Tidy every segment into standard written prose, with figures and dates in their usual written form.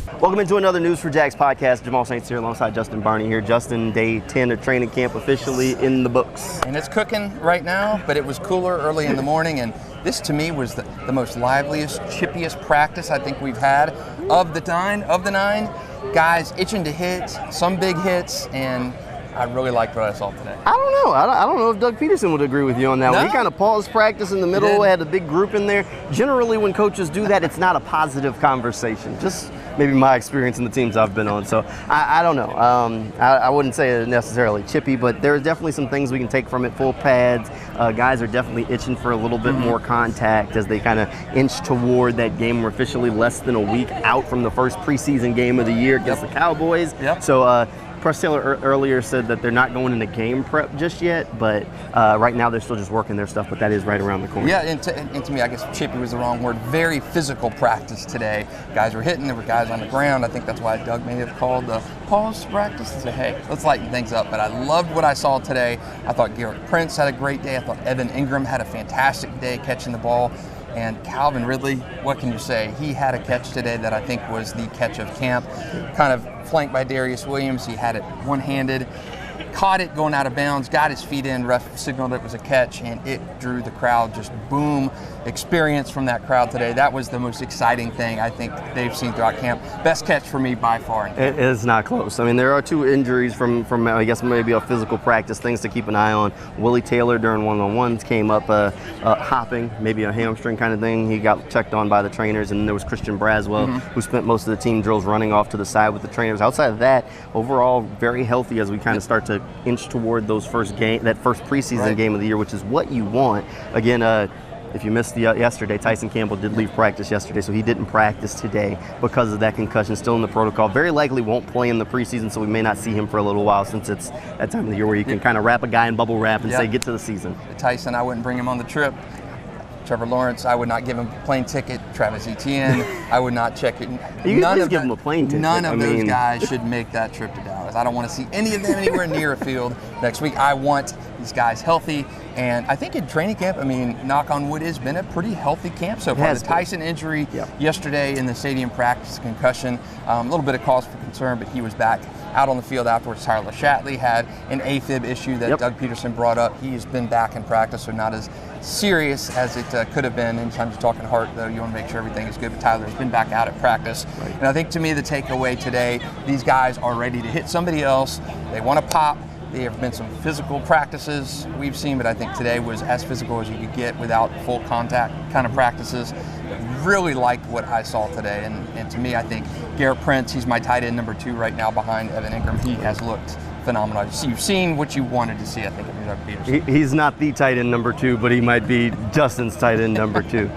Welcome into another News4JAGs podcast. Jamal St here alongside Justin Barney here. Justin, day 10 of training camp officially in the books. And it's cooking right now, but it was cooler early in the morning, and this to me was the most liveliest, chippiest practice I think we've had of the nine. Guys itching to hit, some big hits, and I really liked what I saw today. I don't know. I don't know if Doug Peterson would agree with you on that one. He kind of paused practice in the middle, had a big group in there. Generally, when coaches do that, it's not a positive conversation. Just maybe my experience in the teams I've been on. So I don't know. I wouldn't say it's necessarily chippy, but there are definitely some things we can take from it. Full pads. Guys are definitely itching for a little bit more contact as they kind of inch toward that game. We're officially less than a week out from the first preseason game of the year against the Cowboys. So Press Taylor earlier said that they're not going into game prep just yet, but right now they're still just working their stuff, but that is right around the corner. Yeah, and to me, I guess chippy was the wrong word. Very physical practice today. Guys were hitting, there were guys on the ground. I think that's why Doug may have called the pause practice and say, hey, let's lighten things up. But I loved what I saw today. I thought Gerrit Prince had a great day. I thought Engram had a fantastic day catching the ball. And Calvin Ridley, what can you say? He had a catch today that I think was the catch of camp. Kind of flanked by Darius Williams. He had it one-handed, caught it going out of bounds, got his feet in, ref signaled it was a catch, and it drew the crowd. Just boom, experience from that crowd today. That was the most exciting thing I think they've seen throughout camp. Best catch for me by far. It is not close. I mean, there are two injuries from I guess maybe a physical practice, things to keep an eye on. Willie Taylor during one-on-ones came up hopping, maybe a hamstring kind of thing. He got checked on by the trainers, and then there was Christian Braswell, who spent most of the team drills running off to the side with the trainers. Outside of that, overall very healthy as we kind of start to inch toward that first preseason game of the year, which is what you want. Again, if you missed yesterday, Tyson Campbell did leave practice yesterday, so he didn't practice today because of that concussion. Still in the protocol. Very likely won't play in the preseason, so we may not see him for a little while, since it's that time of the year where you can kind of wrap a guy in bubble wrap and say, get to the season. Tyson, I wouldn't bring him on the trip. Trevor Lawrence, I would not give him a plane ticket. Travis Etienne, I would not check it. You can give him a plane ticket. None of those guys should make that trip to Dallas. I don't want to see any of them anywhere near a field next week. I want these guys healthy. And I think in training camp, I mean, knock on wood, has been a pretty healthy camp so far. The Tyson injury yesterday in the stadium practice, concussion, a little bit of cause for concern, but he was back out on the field afterwards. Tyler Shatley had an AFib issue that Doug Peterson brought up. He has been back in practice, so not as serious as it could have been. Anytime you're talking heart, though, you want to make sure everything is good. But Tyler's been back out at practice. And I think, to me, the takeaway today, these guys are ready to hit somebody else. They want to pop. There have been some physical practices we've seen, but I think today was as physical as you could get without full contact kind of practices. Really liked what I saw today, and to me, I think Gerrit Prince, he's my tight end number 2 right now behind Engram. He has looked phenomenal. So you've seen what you wanted to see, I think, of Doug Peterson. He's not the tight end number 2, but he might be Justin's tight end number 2.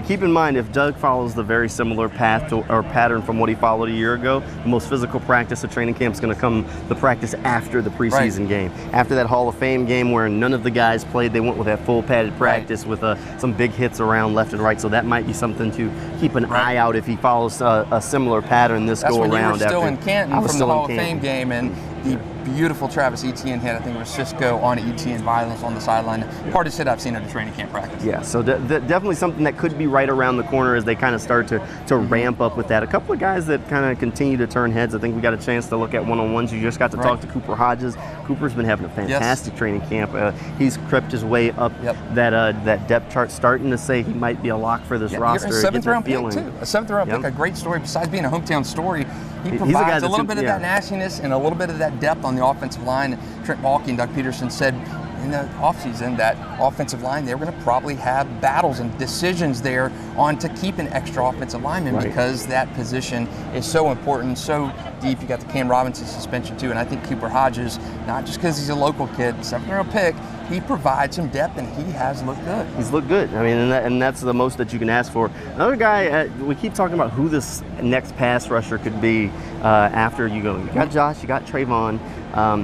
Keep in mind, if Doug follows the very similar path or pattern from what he followed a year ago, the most physical practice of training camp is going to come the practice after the preseason game. After that Hall of Fame game where none of the guys played, they went with that full padded practice with some big hits around left and right. So that might be something to keep an eye out if he follows a similar pattern this go around. That's when you were still in Canton from the Hall of Fame game, and the beautiful Travis Etienne hit. I think it was Cisco on Etienne violence on the sideline. Hardest hit I've seen at a training camp practice. Yeah, so definitely something that could be right around the corner as they kind of start to ramp up with that. A couple of guys that kind of continue to turn heads. I think we got a chance to look at one-on-ones. You just got to talk to Cooper Hodges. Cooper's been having a fantastic training camp. He's crept his way up that depth chart, starting to say he might be a lock for this roster. A 7th-round pick, too. A 7th-round pick, a great story. Besides being a hometown story, he provides a little bit of that nastiness and a little bit of that depth on the offensive line. Trent Baalke and Doug Peterson said in the offseason that offensive line, they were going to probably have battles and decisions there on to keep an extra offensive lineman because that position is so important, so deep. You got the Cam Robinson suspension too, and I think Cooper Hodges, not just because he's a local kid, 7th-round pick, he provides some depth, and he has looked good. He's looked good. I mean, and that's the most that you can ask for. Another guy, we keep talking about who this next pass rusher could be after you go. You got Josh, you got Trayvon.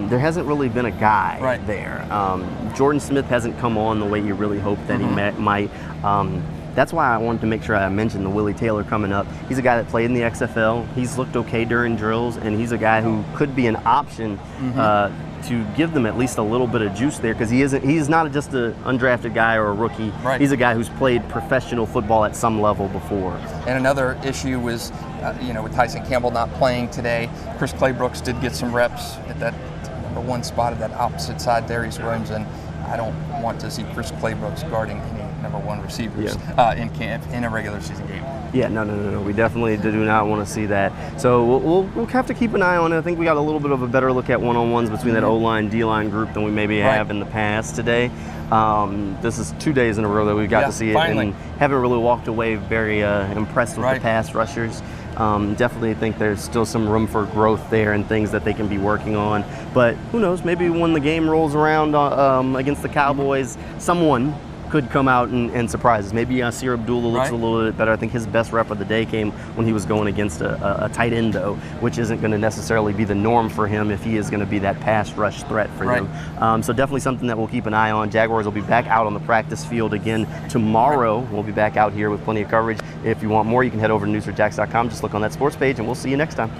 There hasn't really been a guy there. Jordan Smith hasn't come on the way you really hoped that he might. That's why I wanted to make sure I mentioned the Willie Taylor coming up. He's a guy that played in the XFL. He's looked okay during drills, and he's a guy who could be an option to give them at least a little bit of juice there, because he's not just an undrafted guy or a rookie. Right. He's a guy who's played professional football at some level before. And another issue was, with Tyson Campbell not playing today, Chris Claybrooks did get some reps at that number 1 spot at that opposite side, Darius Williams, and I don't want to see Chris Claybrooks guarding any number 1 receivers in camp in a regular season game. Yeah, no. We definitely do not want to see that. So we'll have to keep an eye on it. I think we got a little bit of a better look at one-on-ones between that O-line, D-line group than we maybe have in the past today. This is 2 days in a row that we've got to see it, and haven't really walked away very impressed with the pass rushers. Definitely think there's still some room for growth there and things that they can be working on. But who knows, maybe when the game rolls around against the Cowboys, someone could come out and surprise us. Maybe Cyr Abdullah looks a little bit better. I think his best rep of the day came when he was going against a tight end, though, which isn't going to necessarily be the norm for him if he is going to be that pass rush threat for them. So definitely something that we'll keep an eye on. Jaguars will be back out on the practice field again tomorrow. We'll be back out here with plenty of coverage. If you want more, you can head over to News4JAGs.com. Just look on that sports page, and we'll see you next time.